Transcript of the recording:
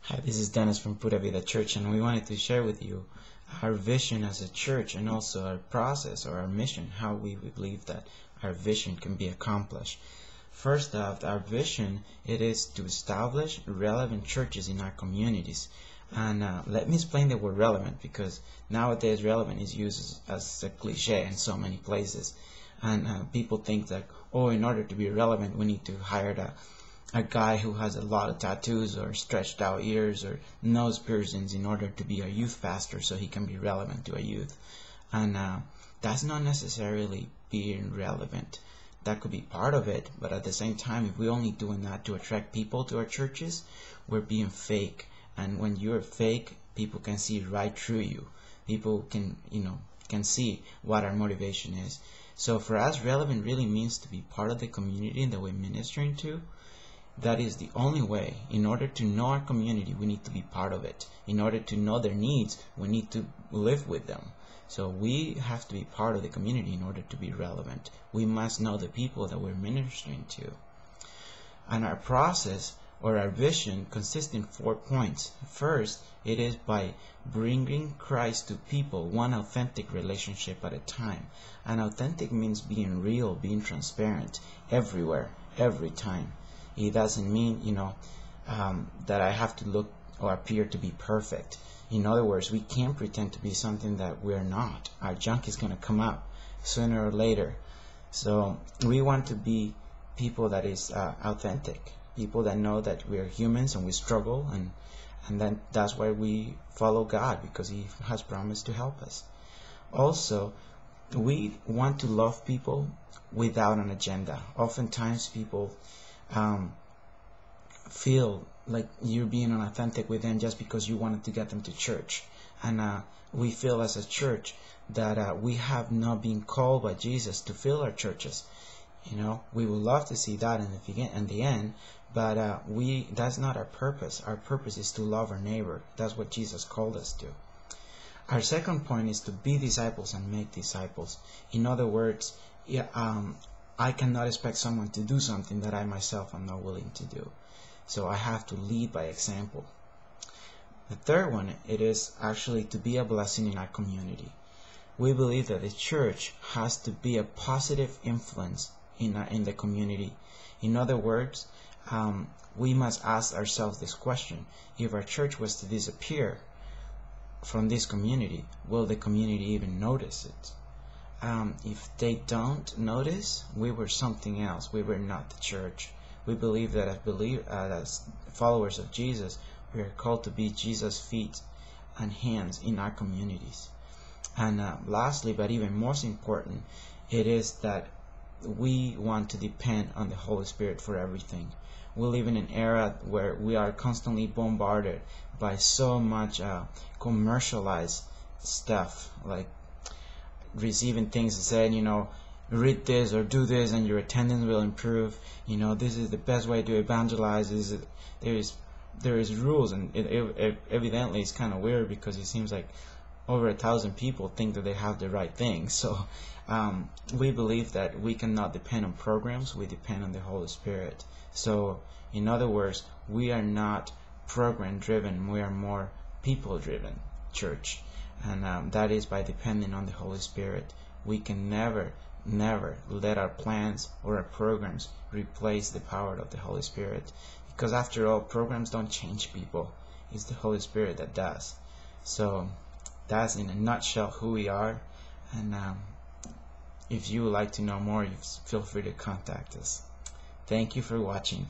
Hi, this is Dennis from Pura Vida Church, and we wanted to share with you our vision as a church and also our process or our mission, how we believe that our vision can be accomplished. First off, our vision, it is to establish relevant churches in our communities. And let me explain the word relevant, because nowadays relevant is used as a cliche in so many places. And people think that, oh, in order to be relevant, we need to hire a guy who has a lot of tattoos or stretched out ears or nose piercings in order to be a youth pastor so he can be relevant to a youth. And that's not necessarily being relevant. That could be part of it, but at the same time, if we're only doing that to attract people to our churches, we're being fake. And when you're fake, people can see right through you. People can see what our motivation is. So for us, relevant really means to be part of the community that we're ministering to. That is the only way. In order to know our community, we need to be part of it. In order to know their needs, we need to live with them. So we have to be part of the community in order to be relevant. We must know the people that we're ministering to. And our process or our vision consists in 4 points. First, it is by bringing Christ to people, one authentic relationship at a time. And authentic means being real, being transparent, everywhere, every time. It doesn't mean, that I have to look or appear to be perfect. In other words, we can't pretend to be something that we're not. Our junk is going to come up sooner or later. So we want to be people that is authentic, people that know that we're humans and we struggle, and then that's why we follow God, because He has promised to help us. Also, we want to love people without an agenda. Oftentimes people feel like you're being unauthentic with them just because you wanted to get them to church. And we feel as a church that we have not been called by Jesus to fill our churches. We would love to see that in the end, but that's not our purpose. Our purpose is to love our neighbor. That's what Jesus called us to. Our second point is to be disciples and make disciples. In other words, I cannot expect someone to do something that I myself am not willing to do. So I have to lead by example. The third one, it is actually to be a blessing in our community. We believe that the church has to be a positive influence in the community. In other words, we must ask ourselves this question: if our church was to disappear from this community, will the community even notice it? If they don't notice, we were something else. We were not the church. We believe that as followers of Jesus, we are called to be Jesus' feet and hands in our communities. And lastly, but even most important, it is that we want to depend on the Holy Spirit for everything. We live in an era where we are constantly bombarded by so much commercialized stuff, like receiving things that say, read this or do this and your attendance will improve. This is the best way to evangelize. There is rules, and it evidently it's kind of weird, because it seems like over 1,000 people think that they have the right thing. So we believe that we cannot depend on programs. We depend on the Holy Spirit. So in other words, we are not program driven. We are more people driven church. And that is by depending on the Holy Spirit. We can never let our plans or our programs replace the power of the Holy Spirit. Because after all, programs don't change people. It's the Holy Spirit that does. So that's in a nutshell who we are. And if you would like to know more, feel free to contact us. Thank you for watching.